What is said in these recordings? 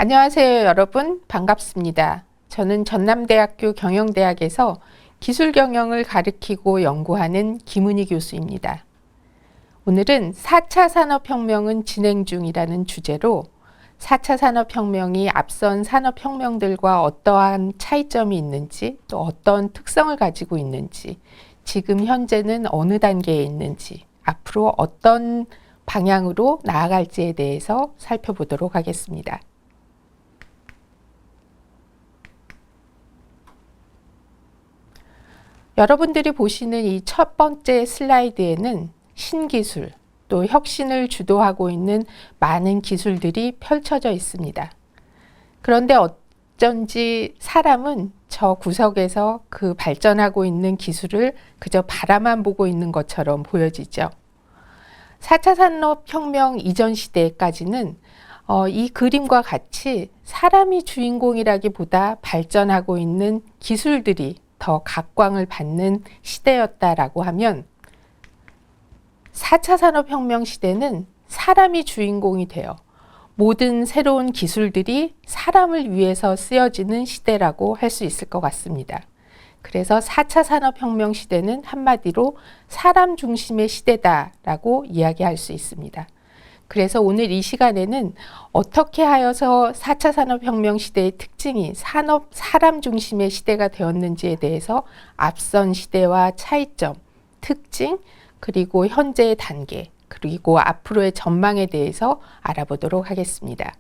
안녕하세요, 여러분. 반갑습니다. 저는 전남대학교 경영대학에서 기술경영을 가르치고 연구하는 김은희 교수입니다. 오늘은 4차 산업혁명은 진행 중이라는 주제로 4차 산업혁명이 앞선 산업혁명들과 어떠한 차이점이 있는지, 또 어떤 특성을 가지고 있는지, 지금 현재는 어느 단계에 있는지, 앞으로 어떤 방향으로 나아갈지에 대해서 살펴보도록 하겠습니다. 여러분들이 보시는 이 첫 번째 슬라이드에는 신기술, 또 혁신을 주도하고 있는 많은 기술들이 펼쳐져 있습니다. 그런데 어쩐지 사람은 저 구석에서 그 발전하고 있는 기술을 그저 바라만 보고 있는 것처럼 보여지죠. 4차 산업혁명 이전 시대까지는 이 그림과 같이 사람이 주인공이라기보다 발전하고 있는 기술들이 더 각광을 받는 시대였다라고 하면 4차 산업혁명 시대는 사람이 주인공이 되어 모든 새로운 기술들이 사람을 위해서 쓰여지는 시대라고 할 수 있을 것 같습니다. 그래서 4차 산업혁명 시대는 한마디로 사람 중심의 시대다라고 이야기할 수 있습니다. 그래서 오늘 이 시간에는 어떻게 하여서 4차 산업혁명 시대의 특징이 사람 중심의 시대가 되었는지에 대해서 앞선 시대와 차이점, 특징, 그리고 현재의 단계, 그리고 앞으로의 전망에 대해서 알아보도록 하겠습니다.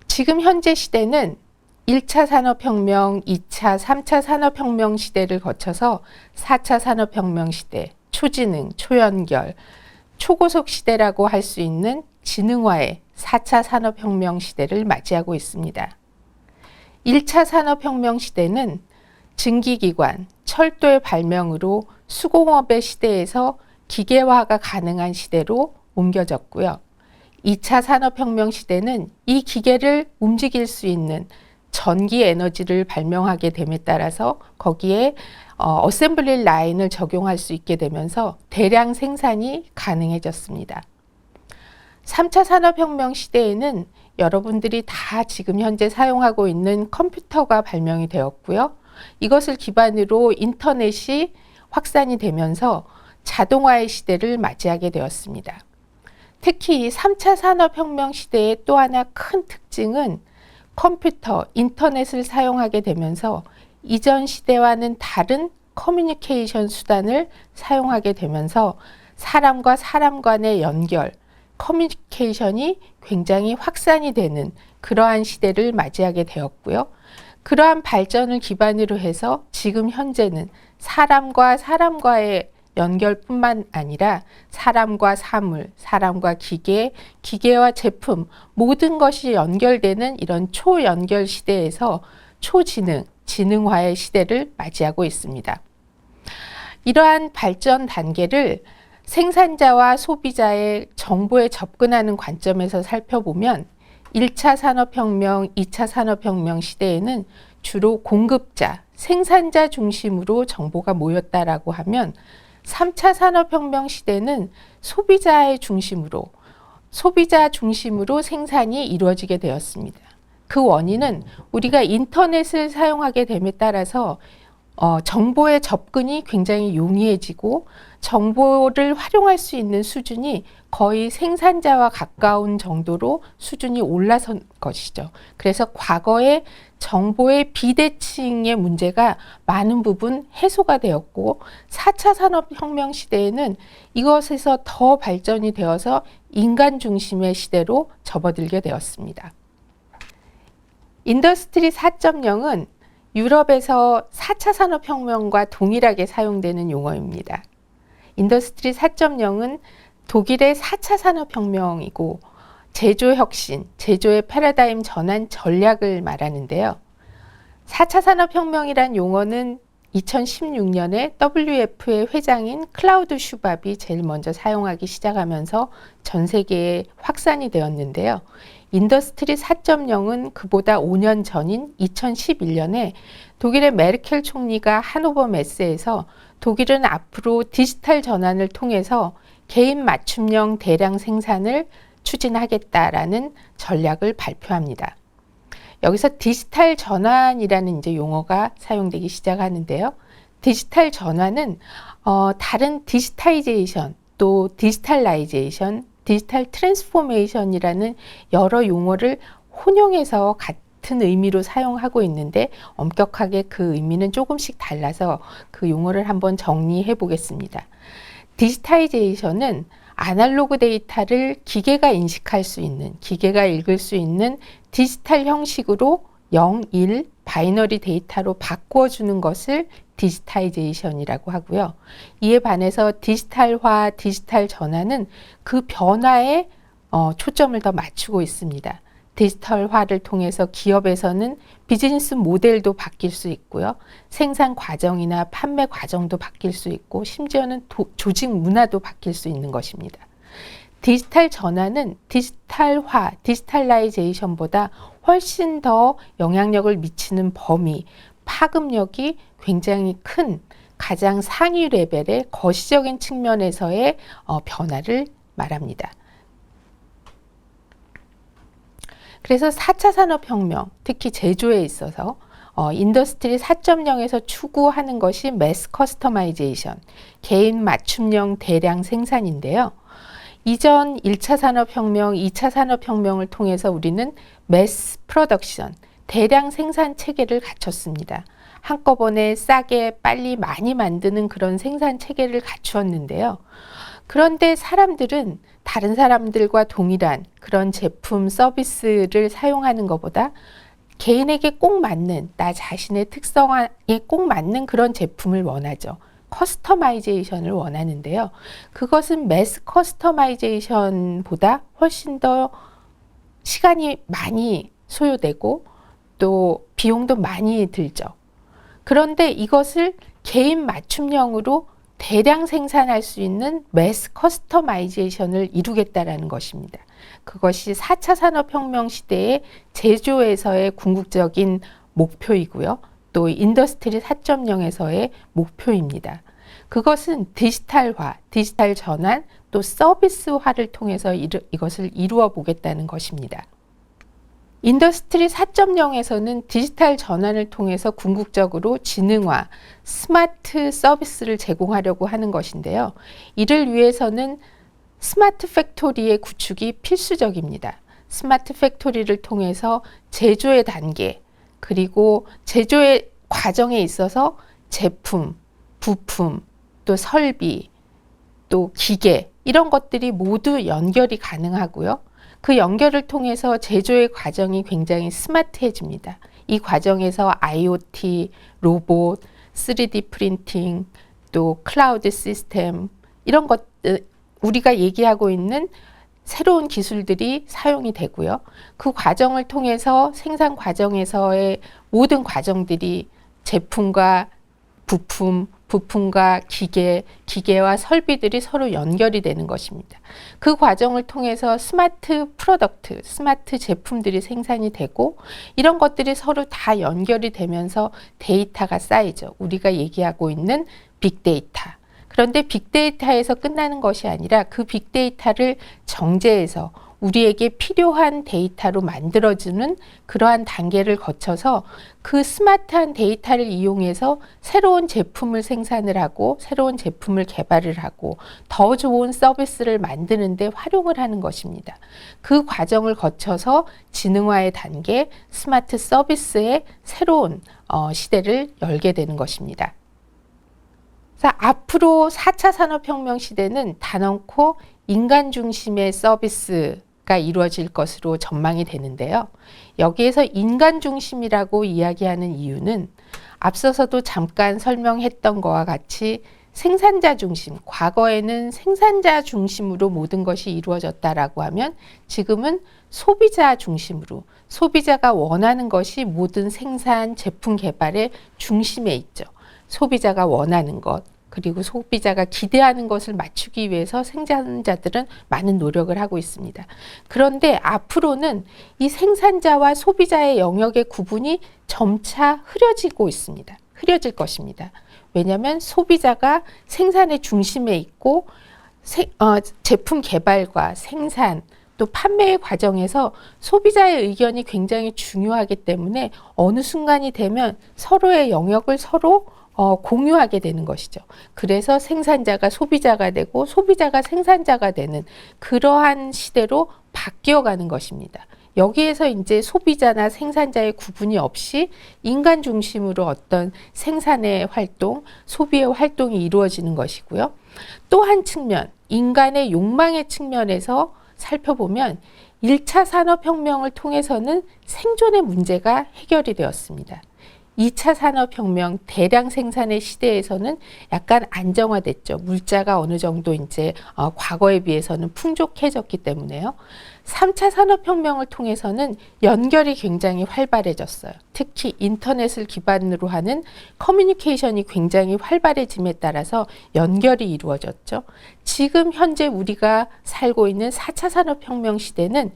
지금 현재 시대는 1차 산업혁명, 2차, 3차 산업혁명 시대를 거쳐서 4차 산업혁명 시대, 초지능, 초연결, 초고속 시대라고 할 수 있는 지능화의 4차 산업혁명 시대를 맞이하고 있습니다. 1차 산업혁명 시대는 증기기관, 철도의 발명으로 수공업의 시대에서 기계화가 가능한 시대로 옮겨졌고요. 2차 산업혁명 시대는 이 기계를 움직일 수 있는 전기 에너지를 발명하게 됨에 따라서 거기에 어셈블리 라인을 적용할 수 있게 되면서 대량 생산이 가능해졌습니다. 3차 산업혁명 시대에는 여러분들이 다 지금 현재 사용하고 있는 컴퓨터가 발명이 되었고요. 이것을 기반으로 인터넷이 확산이 되면서 자동화의 시대를 맞이하게 되었습니다. 특히 3차 산업혁명 시대의 또 하나 큰 특징은 컴퓨터, 인터넷을 사용하게 되면서 이전 시대와는 다른 커뮤니케이션 수단을 사용하게 되면서 사람과 사람 간의 연결, 커뮤니케이션이 굉장히 확산이 되는 그러한 시대를 맞이하게 되었고요. 그러한 발전을 기반으로 해서 지금 현재는 사람과 사람과의 연결뿐만 아니라 사람과 사물, 사람과 기계, 기계와 제품 모든 것이 연결되는 이런 초연결 시대에서 초지능, 지능화의 시대를 맞이하고 있습니다. 이러한 발전 단계를 생산자와 소비자의 정보에 접근하는 관점에서 살펴보면 1차 산업혁명, 2차 산업혁명 시대에는 주로 공급자, 생산자 중심으로 정보가 모였다라고 하면 3차 산업혁명 시대는 소비자 중심으로 생산이 이루어지게 되었습니다. 그 원인은 우리가 인터넷을 사용하게 됨에 따라서 정보의 접근이 굉장히 용이해지고 정보를 활용할 수 있는 수준이 거의 생산자와 가까운 정도로 수준이 올라선 것이죠. 그래서 과거에 정보의 비대칭의 문제가 많은 부분 해소가 되었고 4차 산업혁명 시대에는 이것에서 더 발전이 되어서 인간 중심의 시대로 접어들게 되었습니다. 인더스트리 4.0은 유럽에서 4차 산업혁명과 동일하게 사용되는 용어입니다. 인더스트리 4.0은 독일의 4차 산업혁명이고 제조혁신, 제조의 패러다임 전환 전략을 말하는데요. 4차 산업혁명이란 용어는 2016년에 WF의 회장인 클라우드 슈밥이 제일 먼저 사용하기 시작하면서 전 세계에 확산이 되었는데요. 인더스트리 4.0은 그보다 5년 전인 2011년에 독일의 메르켈 총리가 하노버 메스에서 독일은 앞으로 디지털 전환을 통해서 개인 맞춤형 대량 생산을 추진하겠다라는 전략을 발표합니다. 여기서 디지털 전환이라는 이제 용어가 사용되기 시작하는데요. 디지털 전환은 다른 디지타이제이션, 또 디지털라이제이션, 디지털 트랜스포메이션이라는 여러 용어를 혼용해서 같은 의미로 사용하고 있는데 엄격하게 그 의미는 조금씩 달라서 그 용어를 한번 정리해 보겠습니다. 디지타이제이션은 아날로그 데이터를 기계가 인식할 수 있는, 기계가 읽을 수 있는 디지털 형식으로 0, 1 바이너리 데이터로 바꾸어주는 것을 디지타이제이션이라고 하고요. 이에 반해서 디지털화, 디지털 전환은 그 변화에 초점을 더 맞추고 있습니다. 디지털화를 통해서 기업에서는 비즈니스 모델도 바뀔 수 있고요. 생산 과정이나 판매 과정도 바뀔 수 있고 심지어는 조직 문화도 바뀔 수 있는 것입니다. 디지털 전환은 디지털화, 디지털라이제이션보다 훨씬 더 영향력을 미치는 범위, 파급력이 굉장히 큰 가장 상위 레벨의 거시적인 측면에서의 변화를 말합니다. 그래서 4차 산업혁명, 특히 제조에 있어서 인더스트리 4.0에서 추구하는 것이 매스 커스터마이제이션, 개인 맞춤형 대량 생산인데요. 이전 1차 산업혁명, 2차 산업혁명을 통해서 우리는 매스 프로덕션, 대량 생산 체계를 갖췄습니다. 한꺼번에 싸게 빨리 많이 만드는 그런 생산 체계를 갖추었는데요. 그런데 사람들은 다른 사람들과 동일한 그런 제품, 서비스를 사용하는 것보다 개인에게 꼭 맞는, 나 자신의 특성에 꼭 맞는 그런 제품을 원하죠. 커스터마이제이션을 원하는데요. 그것은 매스 커스터마이제이션보다 훨씬 더 시간이 많이 소요되고 또 비용도 많이 들죠. 그런데 이것을 개인 맞춤형으로 대량 생산할 수 있는 매스 커스터마이제이션을 이루겠다라는 것입니다. 그것이 4차 산업혁명 시대의 제조에서의 궁극적인 목표이고요. 또 인더스트리 4.0에서의 목표입니다. 그것은 디지털화, 디지털 전환, 또 서비스화를 통해서 이것을 이루어 보겠다는 것입니다. 인더스트리 4.0에서는 디지털 전환을 통해서 궁극적으로 지능화, 스마트 서비스를 제공하려고 하는 것인데요. 이를 위해서는 스마트 팩토리의 구축이 필수적입니다. 스마트 팩토리를 통해서 제조의 단계, 그리고 제조의 과정에 있어서 제품, 부품, 또 설비, 또 기계 이런 것들이 모두 연결이 가능하고요. 그 연결을 통해서 제조의 과정이 굉장히 스마트해집니다. 이 과정에서 IoT, 로봇, 3D 프린팅, 또 클라우드 시스템 이런 것 우리가 얘기하고 있는 새로운 기술들이 사용이 되고요. 그 과정을 통해서 생산 과정에서의 모든 과정들이 제품과 부품, 부품과 기계와 설비들이 서로 연결이 되는 것입니다. 그 과정을 통해서 스마트 프로덕트, 스마트 제품들이 생산이 되고 이런 것들이 서로 다 연결이 되면서 데이터가 쌓이죠. 우리가 얘기하고 있는 빅데이터. 그런데 빅데이터에서 끝나는 것이 아니라 그 빅데이터를 정제해서 우리에게 필요한 데이터로 만들어주는 그러한 단계를 거쳐서 그 스마트한 데이터를 이용해서 새로운 제품을 생산을 하고 새로운 제품을 개발을 하고 더 좋은 서비스를 만드는 데 활용을 하는 것입니다. 그 과정을 거쳐서 지능화의 단계, 스마트 서비스의 새로운 시대를 열게 되는 것입니다. 앞으로 4차 산업혁명 시대는 단언코 인간 중심의 서비스가 이루어질 것으로 전망이 되는데요. 여기에서 인간 중심이라고 이야기하는 이유는 앞서서도 잠깐 설명했던 것과 같이 생산자 중심, 과거에는 생산자 중심으로 모든 것이 이루어졌다라고 하면 지금은 소비자 중심으로, 소비자가 원하는 것이 모든 생산, 제품 개발의 중심에 있죠. 소비자가 원하는 것, 그리고 소비자가 기대하는 것을 맞추기 위해서 생산자들은 많은 노력을 하고 있습니다. 그런데 앞으로는 이 생산자와 소비자의 영역의 구분이 점차 흐려지고 있습니다. 흐려질 것입니다. 왜냐하면 소비자가 생산의 중심에 있고 제품 개발과 생산 또 판매의 과정에서 소비자의 의견이 굉장히 중요하기 때문에 어느 순간이 되면 서로의 영역을 서로 공유하게 되는 것이죠. 그래서 생산자가 소비자가 되고 소비자가 생산자가 되는 그러한 시대로 바뀌어가는 것입니다. 여기에서 이제 소비자나 생산자의 구분이 없이 인간 중심으로 어떤 생산의 활동, 소비의 활동이 이루어지는 것이고요. 또 한 측면, 인간의 욕망의 측면에서 살펴보면 1차 산업혁명을 통해서는 생존의 문제가 해결이 되었습니다. 2차 산업혁명 대량 생산의 시대에서는 약간 안정화됐죠. 물자가 어느 정도 이제 과거에 비해서는 풍족해졌기 때문에요. 3차 산업혁명을 통해서는 연결이 굉장히 활발해졌어요. 특히 인터넷을 기반으로 하는 커뮤니케이션이 굉장히 활발해짐에 따라서 연결이 이루어졌죠. 지금 현재 우리가 살고 있는 4차 산업혁명 시대는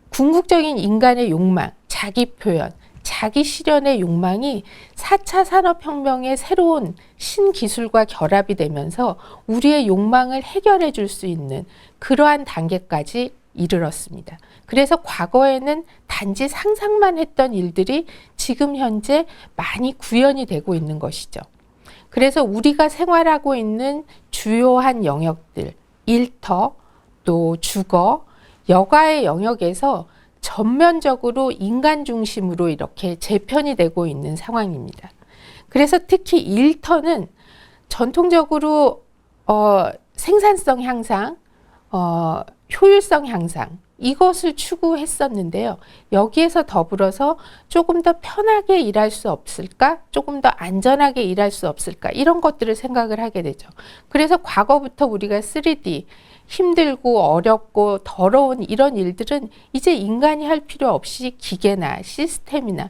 궁극적인 인간의 욕망, 자기 표현, 자기 실현의 욕망이 4차 산업혁명의 새로운 신기술과 결합이 되면서 우리의 욕망을 해결해 줄 수 있는 그러한 단계까지 이르렀습니다. 그래서 과거에는 단지 상상만 했던 일들이 지금 현재 많이 구현이 되고 있는 것이죠. 그래서 우리가 생활하고 있는 주요한 영역들, 일터, 또 주거, 여가의 영역에서 전면적으로 인간 중심으로 이렇게 재편이 되고 있는 상황입니다. 그래서 특히 일터는 전통적으로 생산성 향상, 효율성 향상 이것을 추구했었는데요. 여기에서 더불어서 조금 더 편하게 일할 수 없을까? 조금 더 안전하게 일할 수 없을까? 이런 것들을 생각을 하게 되죠. 그래서 과거부터 우리가 3D, 힘들고 어렵고 더러운 이런 일들은 이제 인간이 할 필요 없이 기계나 시스템이나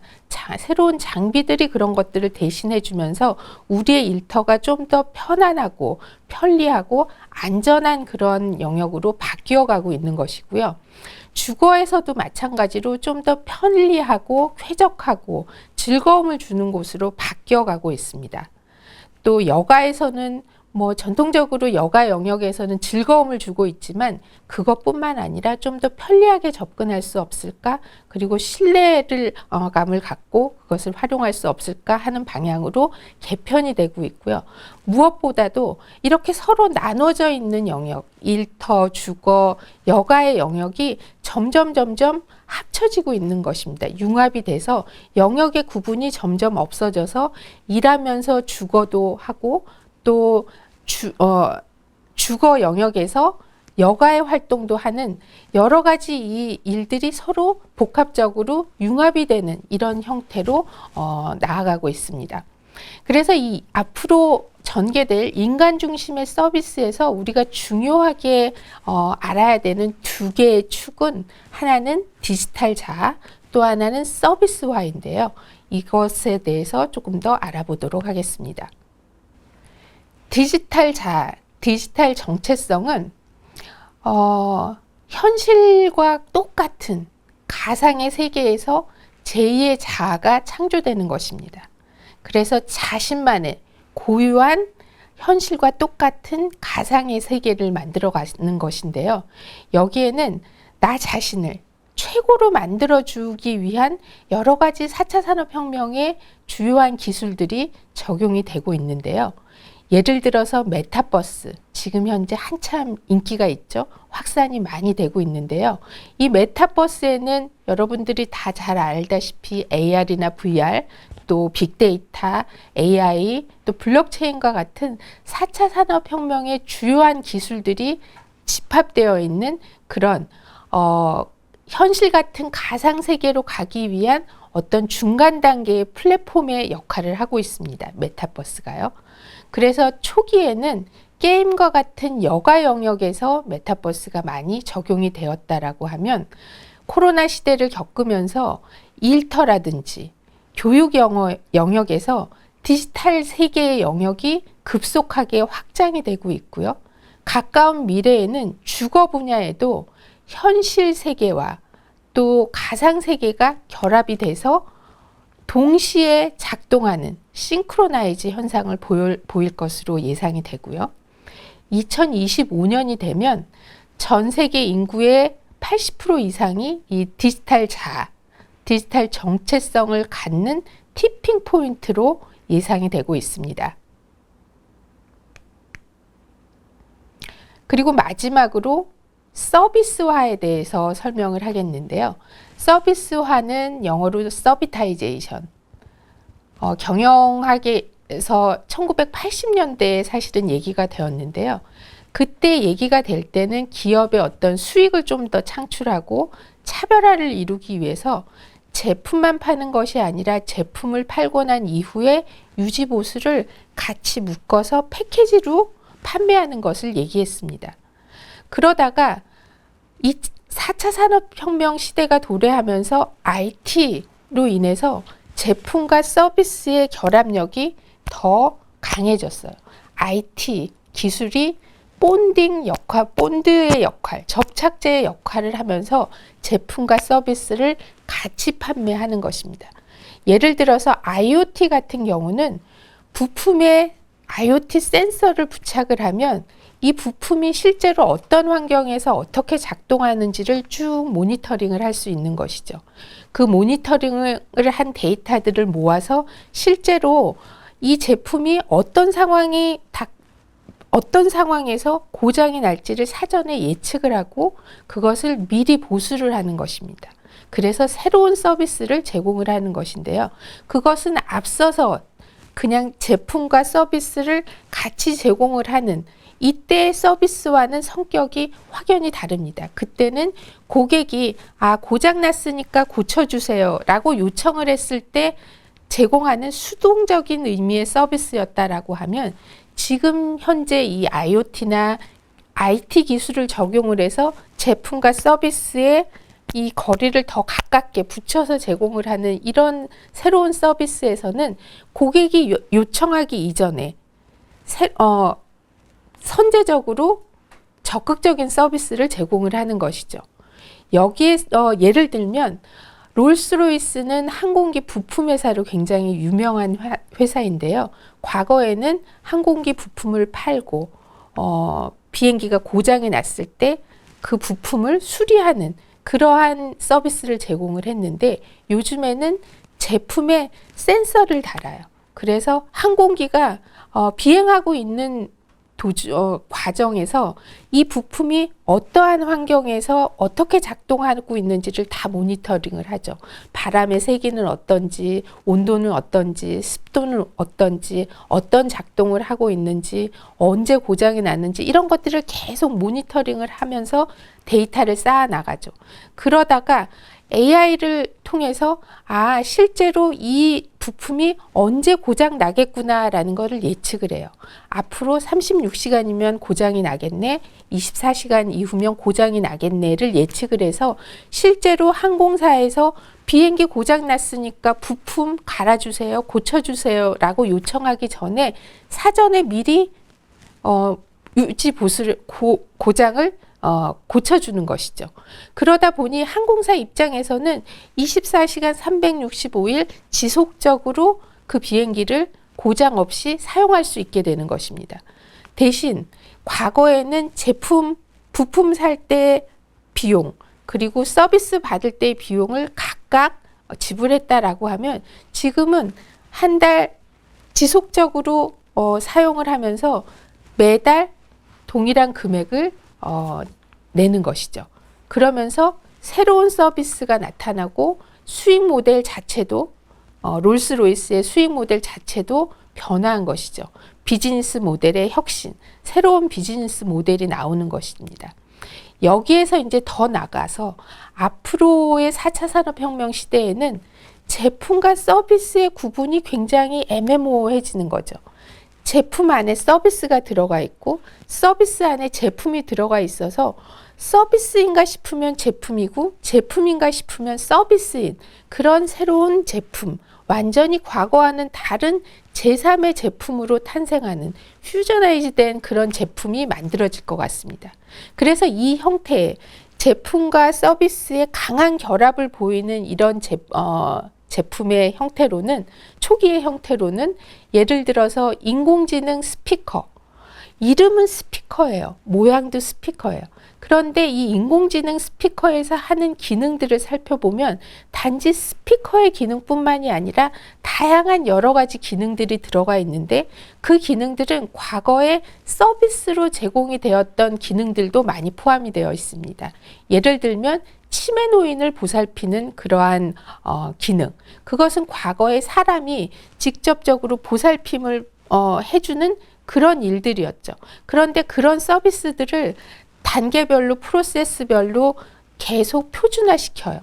새로운 장비들이 그런 것들을 대신해 주면서 우리의 일터가 좀 더 편안하고 편리하고 안전한 그런 영역으로 바뀌어 가고 있는 것이고요. 주거에서도 마찬가지로 좀 더 편리하고 쾌적하고 즐거움을 주는 곳으로 바뀌어 가고 있습니다. 또 여가에서는 전통적으로 여가 영역에서는 즐거움을 주고 있지만 그것뿐만 아니라 좀 더 편리하게 접근할 수 없을까? 그리고 신뢰감을 갖고 그것을 활용할 수 없을까 하는 방향으로 개편이 되고 있고요. 무엇보다도 이렇게 서로 나눠져 있는 영역, 일터, 주거, 여가의 영역이 점점 합쳐지고 있는 것입니다. 융합이 돼서 영역의 구분이 점점 없어져서 일하면서 주거도 하고 또 주거 영역에서 여가의 활동도 하는 여러 가지 이 일들이 서로 복합적으로 융합이 되는 이런 형태로 나아가고 있습니다. 그래서 이 앞으로 전개될 인간 중심의 서비스에서 우리가 중요하게 알아야 되는 두 개의 축은 하나는 디지털 자아, 또 하나는 서비스화인데요. 이것에 대해서 조금 더 알아보도록 하겠습니다. 디지털 자아, 디지털 정체성은 현실과 똑같은 가상의 세계에서 제2의 자아가 창조되는 것입니다. 그래서 자신만의 고유한 현실과 똑같은 가상의 세계를 만들어가는 것인데요. 여기에는 나 자신을 최고로 만들어주기 위한 여러 가지 4차 산업혁명의 주요한 기술들이 적용이 되고 있는데요. 예를 들어서 메타버스, 지금 현재 한참 인기가 있죠. 확산이 많이 되고 있는데요. 이 메타버스에는 여러분들이 다 잘 알다시피 AR이나 VR, 또 빅데이터, AI, 또 블록체인과 같은 4차 산업혁명의 주요한 기술들이 집합되어 있는 그런 현실 같은 가상세계로 가기 위한 어떤 중간 단계의 플랫폼의 역할을 하고 있습니다. 메타버스가요. 그래서 초기에는 게임과 같은 여가 영역에서 메타버스가 많이 적용이 되었다라고 하면 코로나 시대를 겪으면서 일터라든지 교육 영역에서 디지털 세계의 영역이 급속하게 확장이 되고 있고요. 가까운 미래에는 주거 분야에도 현실 세계와 또 가상 세계가 결합이 돼서 동시에 작동하는 싱크로나이즈 현상을 보일 것으로 예상이 되고요. 2025년이 되면 전 세계 인구의 80% 이상이 이 디지털 정체성을 갖는 티핑 포인트로 예상이 되고 있습니다. 그리고 마지막으로 서비스화에 대해서 설명을 하겠는데요. 서비스화는 영어로 서비타이제이션. 경영학에서 1980년대에 사실은 얘기가 되었는데요. 그때 얘기가 될 때는 기업의 어떤 수익을 좀 더 창출하고 차별화를 이루기 위해서 제품만 파는 것이 아니라 제품을 팔고 난 이후에 유지보수를 같이 묶어서 패키지로 판매하는 것을 얘기했습니다. 그러다가 이 4차 산업혁명 시대가 도래하면서 IT로 인해서 제품과 서비스의 결합력이 더 강해졌어요. IT 기술이 본드의 역할, 접착제의 역할을 하면서 제품과 서비스를 같이 판매하는 것입니다. 예를 들어서 IoT 같은 경우는 부품에 IoT 센서를 부착을 하면 이 부품이 실제로 어떤 환경에서 어떻게 작동하는지를 쭉 모니터링을 할 수 있는 것이죠. 그 모니터링을 한 데이터들을 모아서 실제로 이 제품이 어떤 상황에서 고장이 날지를 사전에 예측을 하고 그것을 미리 보수를 하는 것입니다. 그래서 새로운 서비스를 제공을 하는 것인데요. 그것은 앞서서 그냥 제품과 서비스를 같이 제공을 하는 이때의 서비스와는 성격이 확연히 다릅니다. 그때는 고객이 고장 났으니까 고쳐주세요 라고 요청을 했을 때 제공하는 수동적인 의미의 서비스였다라고 하면 지금 현재 이 IoT나 IT 기술을 적용을 해서 제품과 서비스의 이 거리를 더 가깝게 붙여서 제공을 하는 이런 새로운 서비스에서는 고객이 요청하기 이전에 선제적으로 적극적인 서비스를 제공을 하는 것이죠. 여기에 예를 들면 롤스로이스는 항공기 부품 회사로 굉장히 유명한 회사인데요. 과거에는 항공기 부품을 팔고 비행기가 고장이 났을 때 그 부품을 수리하는 그러한 서비스를 제공을 했는데 요즘에는 제품에 센서를 달아요. 그래서 항공기가 비행하고 있는 과정에서 이 부품이 어떠한 환경에서 어떻게 작동하고 있는지를 다 모니터링을 하죠. 바람의 세기는 어떤지, 온도는 어떤지, 습도는 어떤지, 어떤 작동을 하고 있는지, 언제 고장이 났는지 이런 것들을 계속 모니터링을 하면서 데이터를 쌓아 나가죠. 그러다가 AI를 통해서 실제로 이 부품이 언제 고장 나겠구나라는 것을 예측을 해요. 앞으로 36시간이면 고장이 나겠네, 24시간 이후면 고장이 나겠네를 예측을 해서 실제로 항공사에서 비행기 고장 났으니까 부품 갈아주세요, 고쳐주세요 라고 요청하기 전에 사전에 미리 유지 보수를 고장을 고쳐주는 것이죠. 그러다 보니 항공사 입장에서는 24시간 365일 지속적으로 그 비행기를 고장 없이 사용할 수 있게 되는 것입니다. 대신 과거에는 부품 살 때 비용, 그리고 서비스 받을 때의 비용을 각각 지불했다라고 하면 지금은 한 달 지속적으로 사용을 하면서 매달 동일한 금액을 내는 것이죠. 그러면서 새로운 서비스가 나타나고 수익 모델 자체도 롤스로이스의 수익 모델 자체도 변화한 것이죠. 비즈니스 모델의 혁신, 새로운 비즈니스 모델이 나오는 것입니다. 여기에서 이제 더 나가서 앞으로의 4차 산업혁명 시대에는 제품과 서비스의 구분이 굉장히 애매모호해지는 거죠. 제품 안에 서비스가 들어가 있고 서비스 안에 제품이 들어가 있어서 서비스인가 싶으면 제품이고 제품인가 싶으면 서비스인 그런 새로운 제품, 완전히 과거와는 다른 제3의 제품으로 탄생하는 퓨저나이즈된 그런 제품이 만들어질 것 같습니다. 그래서 이 형태의 제품과 서비스의 강한 결합을 보이는 이런 제품의 형태로는 초기의 형태로는 예를 들어서 인공지능 스피커, 이름은 스피커예요. 모양도 스피커예요. 그런데 이 인공지능 스피커에서 하는 기능들을 살펴보면 단지 스피커의 기능뿐만이 아니라 다양한 여러 가지 기능들이 들어가 있는데 그 기능들은 과거에 서비스로 제공이 되었던 기능들도 많이 포함이 되어 있습니다. 예를 들면 치매 노인을 보살피는 그러한 기능. 그것은 과거에 사람이 직접적으로 보살핌을 해주는 그런 일들이었죠. 그런데 그런 서비스들을 단계별로 프로세스별로 계속 표준화시켜요.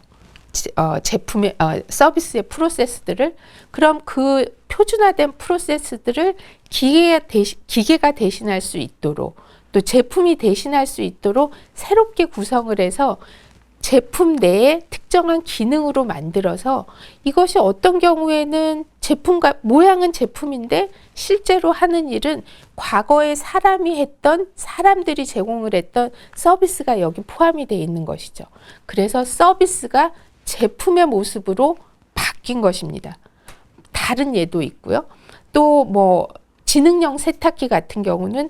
제품의 서비스의 프로세스들을. 그럼 그 표준화된 프로세스들을 기계가 대신할 수 있도록 또 제품이 대신할 수 있도록 새롭게 구성을 해서 제품 내에 특정한 기능으로 만들어서 이것이 어떤 경우에는 제품과 모양은 제품인데 실제로 하는 일은 과거에 사람들이 제공을 했던 서비스가 여기 포함이 되어 있는 것이죠. 그래서 서비스가 제품의 모습으로 바뀐 것입니다. 다른 예도 있고요. 또 뭐 지능형 세탁기 같은 경우는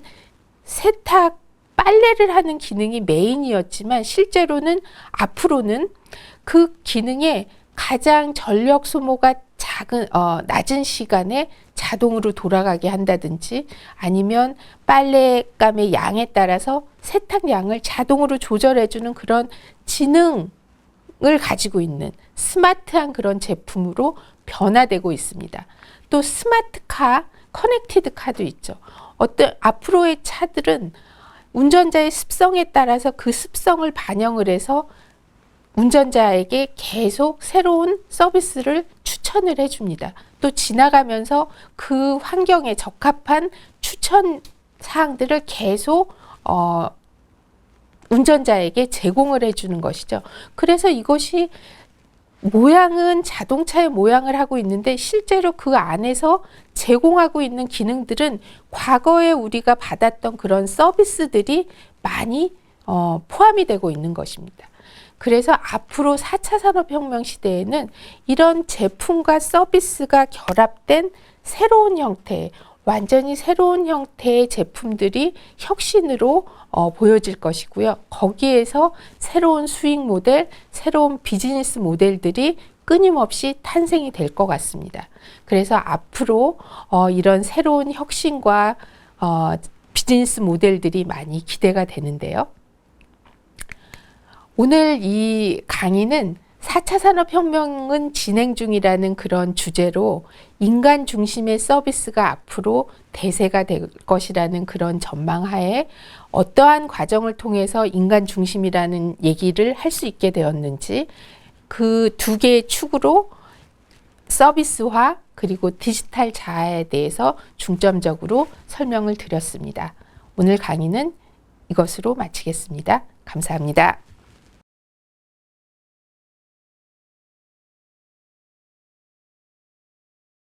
빨래를 하는 기능이 메인이었지만 실제로는 앞으로는 그 기능에 가장 전력 소모가 낮은 시간에 자동으로 돌아가게 한다든지 아니면 빨래감의 양에 따라서 세탁량을 자동으로 조절해주는 그런 지능을 가지고 있는 스마트한 그런 제품으로 변화되고 있습니다. 또 스마트카, 커넥티드 카도 있죠. 앞으로의 차들은 운전자의 습성에 따라서 그 습성을 반영을 해서 운전자에게 계속 새로운 서비스를 추천을 해줍니다. 또 지나가면서 그 환경에 적합한 추천 사항들을 계속 운전자에게 제공을 해주는 것이죠. 그래서 이것이 모양은 자동차의 모양을 하고 있는데 실제로 그 안에서 제공하고 있는 기능들은 과거에 우리가 받았던 그런 서비스들이 많이 포함이 되고 있는 것입니다. 그래서 앞으로 4차 산업혁명 시대에는 이런 제품과 서비스가 결합된 새로운 형태, 완전히 새로운 형태의 제품들이 혁신으로 보여질 것이고요. 거기에서 새로운 수익 모델, 새로운 비즈니스 모델들이 끊임없이 탄생이 될 것 같습니다. 그래서 앞으로 이런 새로운 혁신과 비즈니스 모델들이 많이 기대가 되는데요. 오늘 이 강의는 4차 산업혁명은 진행 중이라는 그런 주제로 인간 중심의 서비스가 앞으로 대세가 될 것이라는 그런 전망하에 어떠한 과정을 통해서 인간 중심이라는 얘기를 할 수 있게 되었는지 그 두 개의 축으로 서비스화 그리고 디지털 자아에 대해서 중점적으로 설명을 드렸습니다. 오늘 강의는 이것으로 마치겠습니다. 감사합니다.